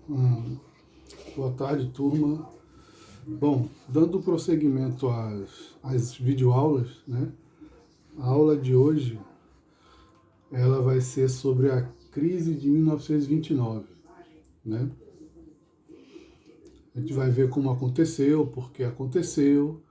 Boa tarde, turma. Bom, dando prosseguimento às videoaulas, né? A aula de hoje, ela vai ser sobre a crise de 1929, né? A gente vai ver como aconteceu, por que aconteceu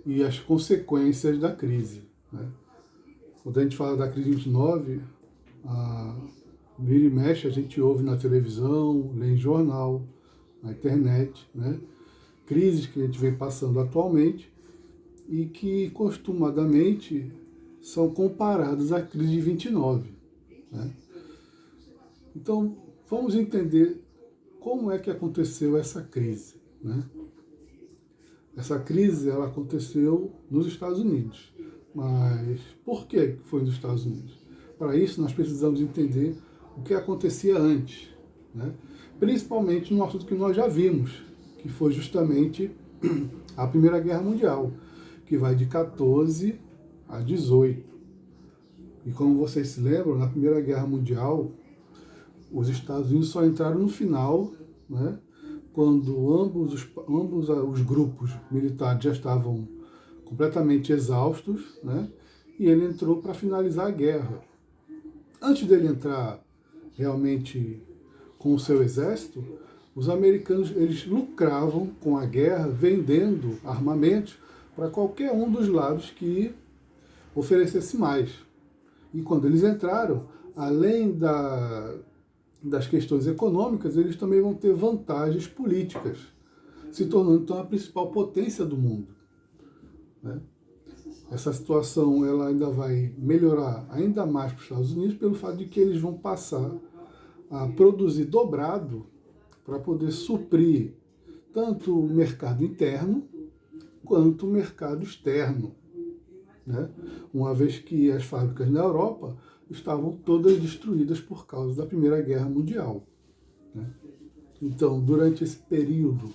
e as consequências da crise, né? Quando a gente fala da crise de 29, vira e mexe a gente ouve na televisão, lê em jornal, na internet, né? Crises que a gente vem passando atualmente e que costumadamente são comparadas à crise de 29. Né? Então, vamos entender como é que aconteceu essa crise. Né? Essa crise ela aconteceu nos Estados Unidos. Mas por que foi nos Estados Unidos? Para isso, nós precisamos entender o que acontecia antes. Né? Principalmente no assunto que nós já vimos, que foi justamente a Primeira Guerra Mundial, que vai de 14 a 18. E como vocês se lembram, na Primeira Guerra Mundial, os Estados Unidos só entraram no final, né, quando ambos os grupos militares já estavam completamente exaustos, né, e ele entrou para finalizar a guerra. Antes dele entrar realmente com o seu exército, os americanos eles lucravam com a guerra vendendo armamentos para qualquer um dos lados que oferecesse mais. E quando eles entraram, além das questões econômicas, eles também vão ter vantagens políticas, se tornando então a principal potência do mundo. Né? Essa situação ela ainda vai melhorar ainda mais para os Estados Unidos pelo fato de que eles vão passar a produzir dobrado para poder suprir tanto o mercado interno quanto o mercado externo. Né? Uma vez que as fábricas na Europa estavam todas destruídas por causa da Primeira Guerra Mundial. Né? Então, durante esse período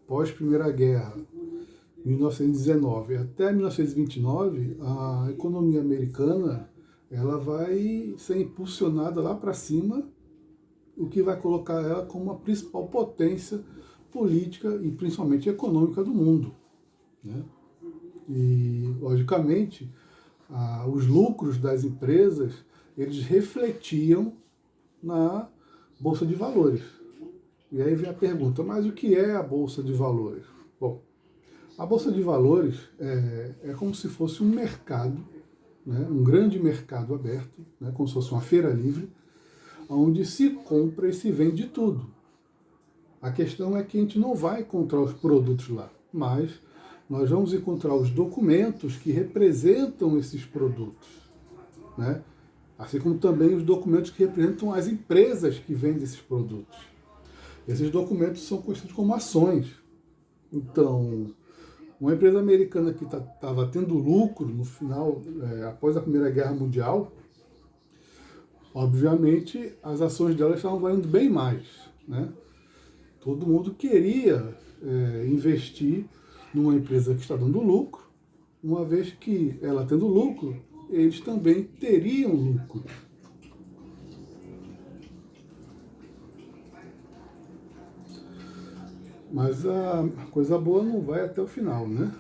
pós-Primeira Guerra, 1919 até 1929, a economia americana ela vai ser impulsionada lá para cima, o que vai colocar ela como a principal potência política e principalmente econômica do mundo. Né? E, logicamente, os lucros das empresas eles refletiam na Bolsa de Valores. E aí vem a pergunta, mas o que é a Bolsa de Valores? Bom, a Bolsa de Valores é como se fosse um mercado, né, um grande mercado aberto, né, como se fosse uma feira livre, onde se compra e se vende tudo. A questão é que a gente não vai encontrar os produtos lá, mas nós vamos encontrar os documentos que representam esses produtos, né? Assim como também os documentos que representam as empresas que vendem esses produtos. Esses documentos são conhecidos como ações. Então, uma empresa americana que estava tendo lucro no final, após a Primeira Guerra Mundial, obviamente as ações dela estavam valendo bem mais. Né? Todo mundo queria investir numa empresa que está dando lucro, uma vez que ela tendo lucro, eles também teriam lucro. Mas a coisa boa não vai até o final, né?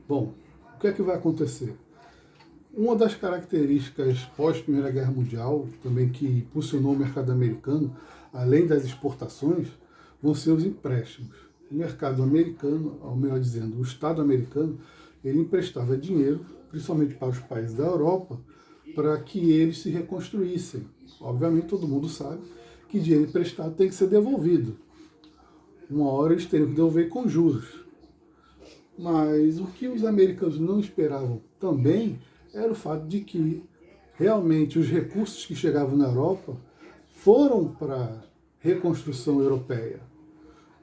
Bom, o que é que vai acontecer? Uma das características pós-Primeira Guerra Mundial, também que impulsionou o mercado americano, além das exportações, vão ser os empréstimos. O mercado americano, ou melhor dizendo, o Estado americano, ele emprestava dinheiro, principalmente para os países da Europa, para que eles se reconstruíssem. Obviamente, todo mundo sabe que dinheiro emprestado tem que ser devolvido. Uma hora eles teriam que devolver com juros. Mas o que os americanos não esperavam também era o fato de que realmente os recursos que chegavam na Europa foram para a reconstrução europeia.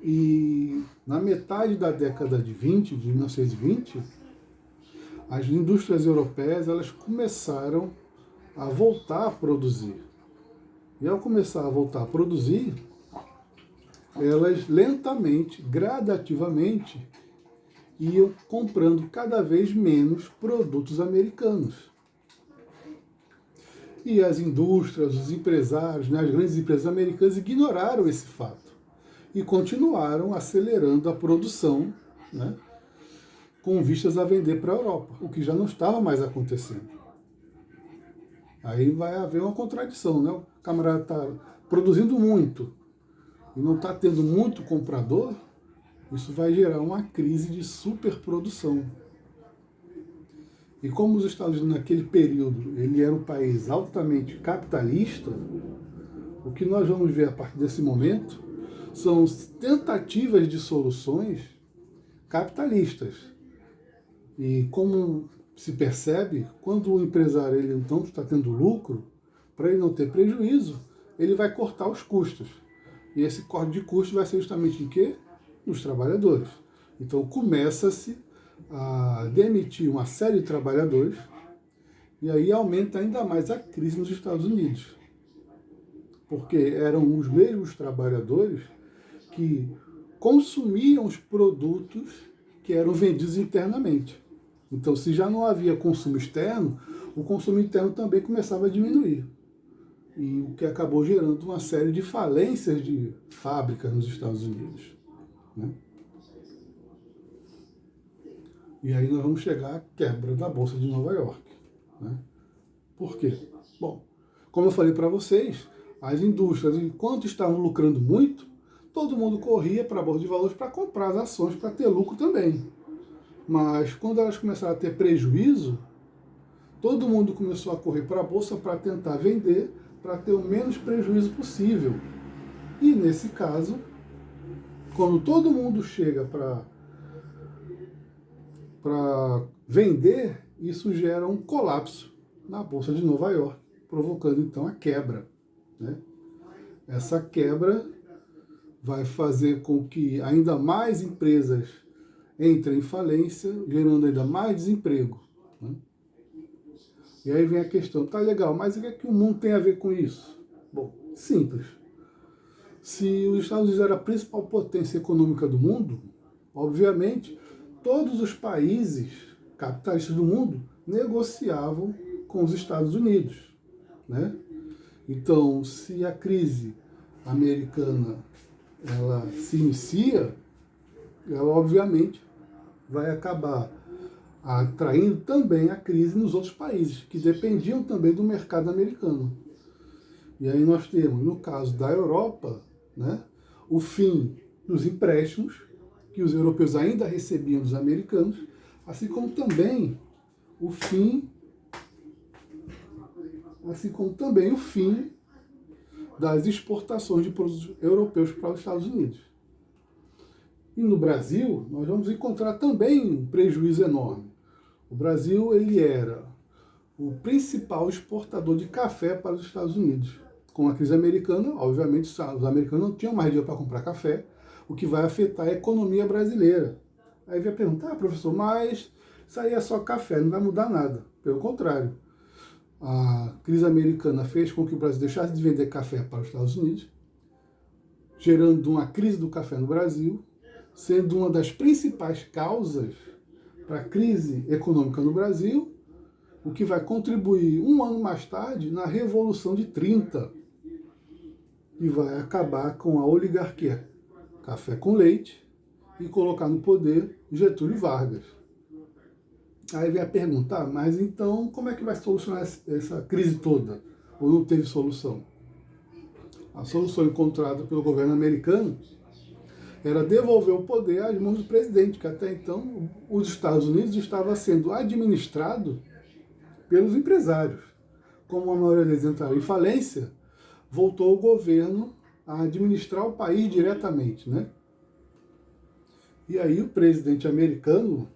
E na metade da década de 20, de 1920, as indústrias europeias elas começaram a voltar a produzir. E ao começar a voltar a produzir, elas lentamente, gradativamente, iam comprando cada vez menos produtos americanos. E as indústrias, os empresários, né, as grandes empresas americanas ignoraram esse fato e continuaram acelerando a produção, né, com vistas a vender para a Europa, o que já não estava mais acontecendo. Aí vai haver uma contradição, né? O camarada está produzindo muito e não está tendo muito comprador, isso vai gerar uma crise de superprodução. E como os Estados Unidos naquele período ele era um país altamente capitalista, o que nós vamos ver a partir desse momento são tentativas de soluções capitalistas. E como se percebe, quando o empresário ele não está tendo lucro, para ele não ter prejuízo, ele vai cortar os custos. E esse corte de custos vai ser justamente em quê? Nos trabalhadores. Então começa-se a demitir uma série de trabalhadores e aí aumenta ainda mais a crise nos Estados Unidos. Porque eram os mesmos trabalhadores que consumiam os produtos que eram vendidos internamente. Então, se já não havia consumo externo, o consumo interno também começava a diminuir. E o que acabou gerando uma série de falências de fábricas nos Estados Unidos, né? E aí nós vamos chegar à quebra da Bolsa de Nova York, né? Por quê? Bom, como eu falei para vocês, as indústrias, enquanto estavam lucrando muito, todo mundo corria para a Bolsa de Valores para comprar as ações, para ter lucro também. Mas quando elas começaram a ter prejuízo, todo mundo começou a correr para a Bolsa para tentar vender, para ter o menos prejuízo possível. E nesse caso, quando todo mundo chega para vender, isso gera um colapso na Bolsa de Nova York, provocando então a quebra, né? Essa quebra vai fazer com que ainda mais empresas entrem em falência, gerando ainda mais desemprego, né? E aí vem a questão, tá legal, mas o que é que o mundo tem a ver com isso? Bom, simples. Se os Estados Unidos era a principal potência econômica do mundo, obviamente, todos os países capitalistas do mundo negociavam com os Estados Unidos, né? Então, se a crise americana ela se inicia, ela obviamente vai acabar atraindo também a crise nos outros países, que dependiam também do mercado americano. E aí nós temos, no caso da Europa, né, o fim dos empréstimos, que os europeus ainda recebiam dos americanos, assim como também o fim das exportações de produtos europeus para os Estados Unidos. E no Brasil, nós vamos encontrar também um prejuízo enorme. O Brasil ele era o principal exportador de café para os Estados Unidos. Com a crise americana, obviamente, os americanos não tinham mais dinheiro para comprar café, o que vai afetar a economia brasileira. Aí vai perguntar, professor, mas isso aí é só café, não vai mudar nada. Pelo contrário, a crise americana fez com que o Brasil deixasse de vender café para os Estados Unidos, gerando uma crise do café no Brasil, sendo uma das principais causas para a crise econômica no Brasil, o que vai contribuir um ano mais tarde na Revolução de 30, e vai acabar com a oligarquia café com leite e colocar no poder Getúlio Vargas. Aí vem a pergunta, mas então como é que vai solucionar essa crise toda? Ou não teve solução? A solução encontrada pelo governo americano era devolver o poder às mãos do presidente, que até então os Estados Unidos estava sendo administrado pelos empresários. Como a maioria deles entraram em falência, voltou o governo a administrar o país diretamente, né? E aí o presidente americano,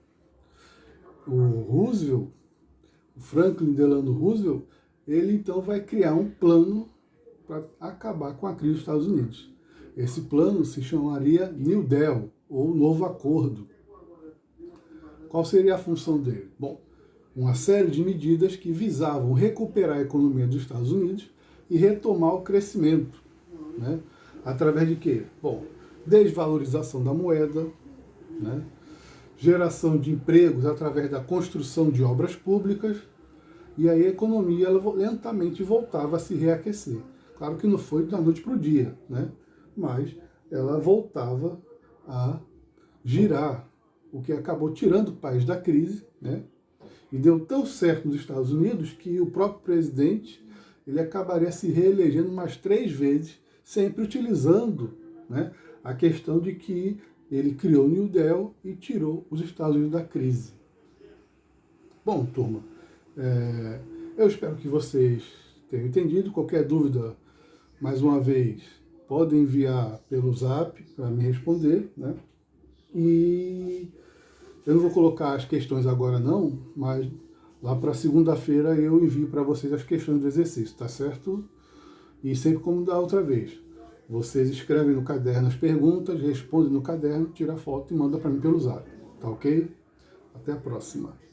o Roosevelt, o Franklin Delano Roosevelt, ele então vai criar um plano para acabar com a crise dos Estados Unidos. Esse plano se chamaria New Deal, ou Novo Acordo. Qual seria a função dele? Bom, uma série de medidas que visavam recuperar a economia dos Estados Unidos e retomar o crescimento, né? Através de quê? Bom, desvalorização da moeda, né? Geração de empregos através da construção de obras públicas, e aí a economia ela lentamente voltava a se reaquecer. Claro que não foi da noite para o dia, né? Mas ela voltava a girar, o que acabou tirando o país da crise, né? E deu tão certo nos Estados Unidos que o próprio presidente ele acabaria se reelegendo mais 3 vezes, sempre utilizando, né, a questão de que ele criou o New Deal e tirou os Estados Unidos da crise. Bom, turma, eu espero que vocês tenham entendido. Qualquer dúvida, mais uma vez, podem enviar pelo Zap para me responder, né? E eu não vou colocar as questões agora não, mas lá para segunda-feira eu envio para vocês as questões do exercício, tá certo? E sempre como da outra vez. Vocês escrevem no caderno as perguntas, respondem no caderno, tira a foto e manda para mim pelo Zap, tá ok? Até a próxima.